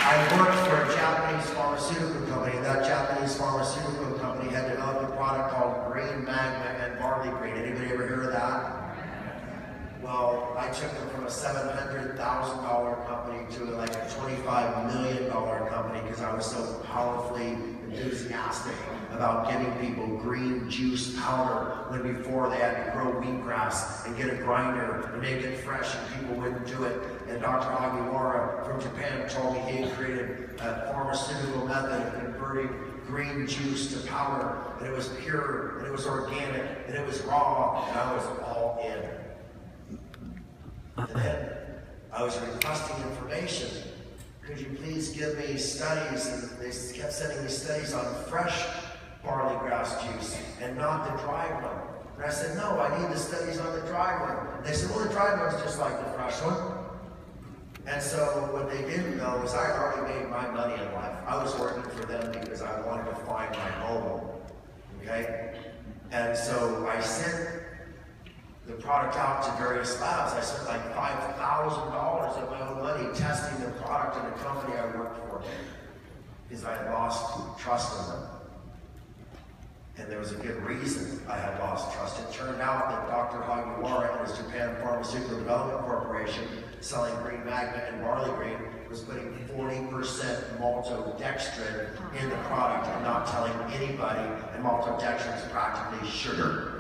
I worked for a Japanese pharmaceutical company, and that Japanese pharmaceutical company had developed a product called green magma and barley green. Anybody ever heard of that? Well, I took them from a $700,000 company to like a $25 million company because I was so powerfully enthusiastic about giving people green juice powder when before they had to grow wheatgrass and get a grinder and make it fresh and people wouldn't do it. And Dr. Hagiwara from Japan told me he had created a pharmaceutical method of converting green juice to powder, and it was pure, and it was organic, and it was raw, and I was all in. And then I was requesting information. Could you please give me studies? And they kept sending me studies on fresh barley grass juice and not the dry one. And I said, no, I need the studies on the dry one. And they said, well, the dry one's just like the fresh one. And so what they didn't know is I had already made my money in life. I was working for them because I wanted to find my home. Okay? And so I sent the product out to various labs. I spent like $5,000 of my own money testing the product in a company I worked for because I had lost trust in them. And there was a good reason I had lost trust. It turned out that Dr. Hagiwara and his Japan Pharmaceutical Development Corporation, selling green magma and barley green, was putting 40% maltodextrin in the product and not telling anybody, and maltodextrin is practically sugar.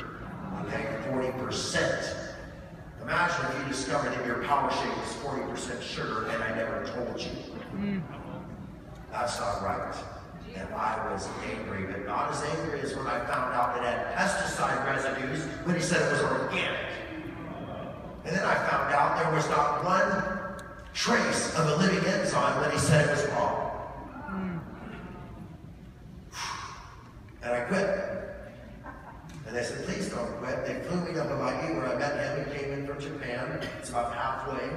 Okay, 40%. Imagine if you discovered that your power shake was 40% sugar and I never told you. That's not right. And I was angry, but not as angry as when I found out it had pesticide residues when he said it was organic. And then I found out there was not one trace of a living enzyme when he said it was wrong. And I quit. And they said, please don't quit. They flew me to Hawaii where I met him. He came in from Japan. It's about halfway.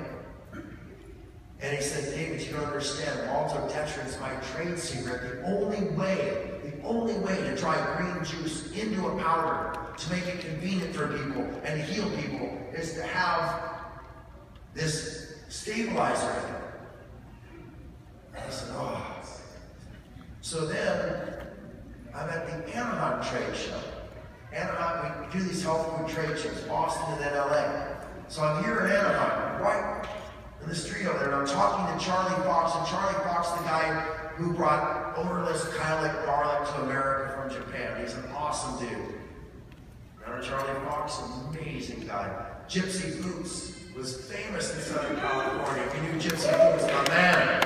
And he said, David, you don't understand. Maltodextrin is my trade secret. The only way to dry green juice into a powder to make it convenient for people and to heal people is to have this stabilizer in it. And I said, oh. So then, I'm at the Anaheim trade show. Anaheim, we do these health food trade shows, Boston and then LA. So I'm here in Anaheim, right in the street over there, and I'm talking to Charlie Fox, and Charlie Fox, the guy who brought odorless Kyolic garlic to America from Japan. He's an awesome dude. Remember Charlie Fox? Amazing guy. Gypsy Boots was famous in Southern California. If you knew Gypsy Boots, my man.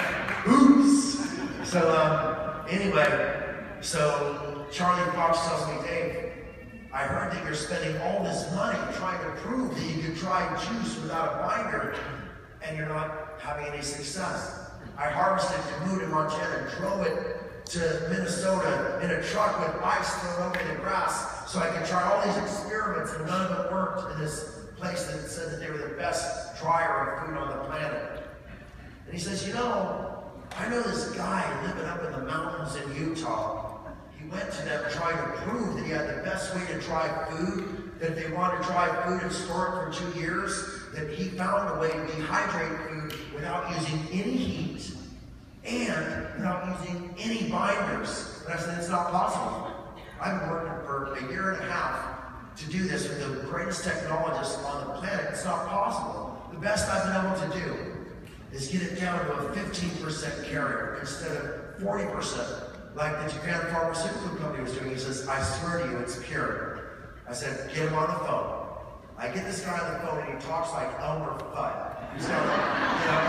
Boots! So, anyway, so Charlie Fox tells me, Dave, I heard that you're spending all this money trying to prove that you can dry juice without a binder, and you're not having any success. I harvested kamut in Montana and drove it to Minnesota in a truck with ice thrown over the grass so I could try all these experiments, and none of it worked in this place that said that they were the best dryer of food on the planet. And he says, you know, I know this guy living up in the mountains in Utah. He went to them trying to prove that he had the best way to dry food, that if they wanted to dry food and store it for 2 years, that he found a way to dehydrate food without using any heat and without using any binders. And I said, it's not possible. I've been working for a year and a half to do this with the greatest technologists on the planet. It's not possible. The best I've been able to do is get it down to a 15% carrier instead of 40%. Like the Japan Pharmaceutical Company was doing. He says, I swear to you, it's pure. I said, get him on the phone. I get this guy on the phone and he talks like Elmer Fudd. He's got like, you know.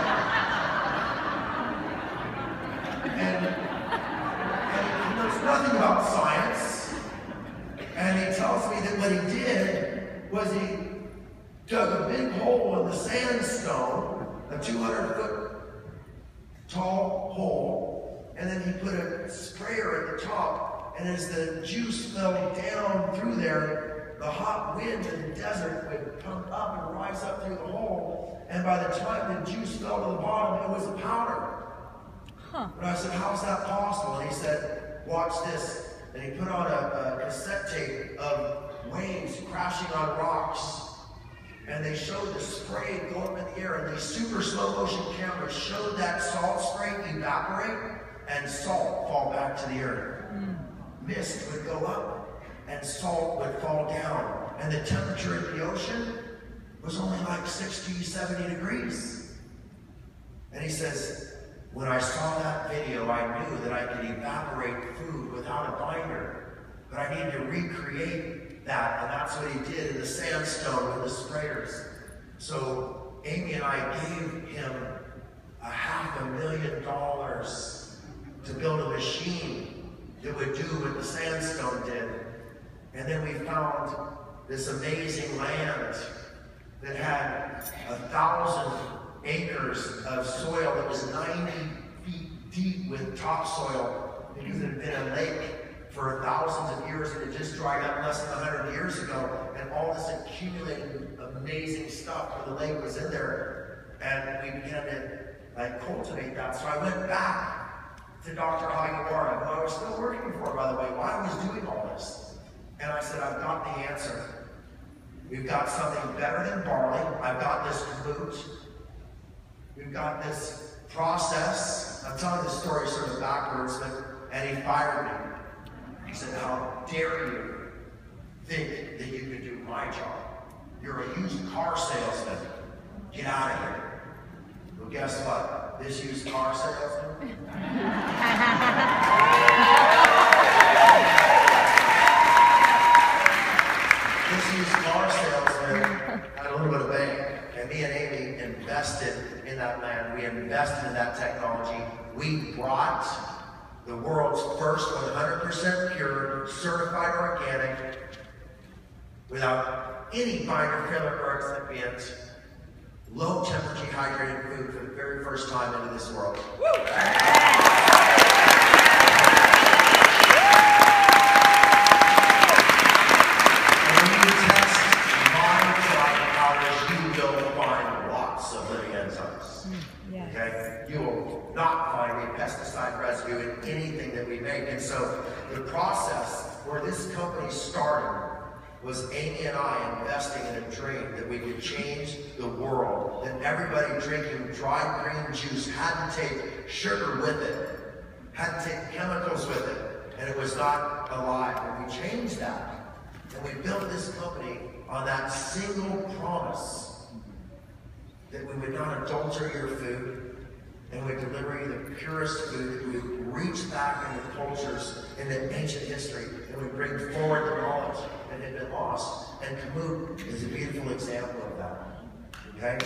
And he knows nothing about science. And he tells me that what he did was he dug a big hole in the sandstone, a 200-foot tall hole, and then he put a sprayer at the top, and as the juice fell down through there, the hot wind in the desert would come up and rise up through the hole, and by the time the juice fell to the bottom, it was a powder. And I said, how's that possible? And he said, watch this. And he put on a cassette tape of waves crashing on rocks. And they showed the spray go up in the air, and these super slow motion cameras showed that salt spray evaporate and salt fall back to the earth. Mist would go up and salt would fall down. And the temperature of the ocean was only like 60, 70 degrees. And he says, when I saw that video, I knew that I could evaporate food without a binder. But I needed to recreate that, and that's what he did in the sandstone with the sprayers. So Amy and I gave him $500,000 to build a machine that would do what the sandstone did. And then we found this amazing land that had 1,000 acres of soil that was 90 feet deep with topsoil because it had been a lake for thousands of years, and it just dried up less than 100 years ago, and all this accumulated amazing stuff where the lake was in there, and we began to cultivate that. So I went back to Dr. Hayawara, who I was still working for, by the way, while I was doing all this. And I said, I've got the answer. We've got something better than barley. I've got this glute. We've got this process. I'm telling the story sort of backwards, and he fired me. He said, how dare you think that you can do my job? You're a used car salesman. Get out of here. Well, guess what? This used car salesman? This used car salesman had a little bit of bank, and me and Amy invested in that land. We invested in that technology. We brought the world's first 100% pure, certified organic, without any binder, filler, or excipient, low temperature dehydrated food for the very first time into this world. Woo! And when you test my dry powders, you will find lots of living enzymes. Okay? You will not find a pesticide residue in anything that we make. And so the process where this company started was Amy and I investing in a dream that we could change the world, that everybody drinking dry green juice had to take sugar with it, had to take chemicals with it, and it was not alive. And we changed that. And we built this company on that single promise that we would not adulterate your food, and we deliver you the purest food, that we reach back into cultures, into ancient history, and we bring forward the knowledge that had been lost. And Kamut is a beautiful example of that. Okay?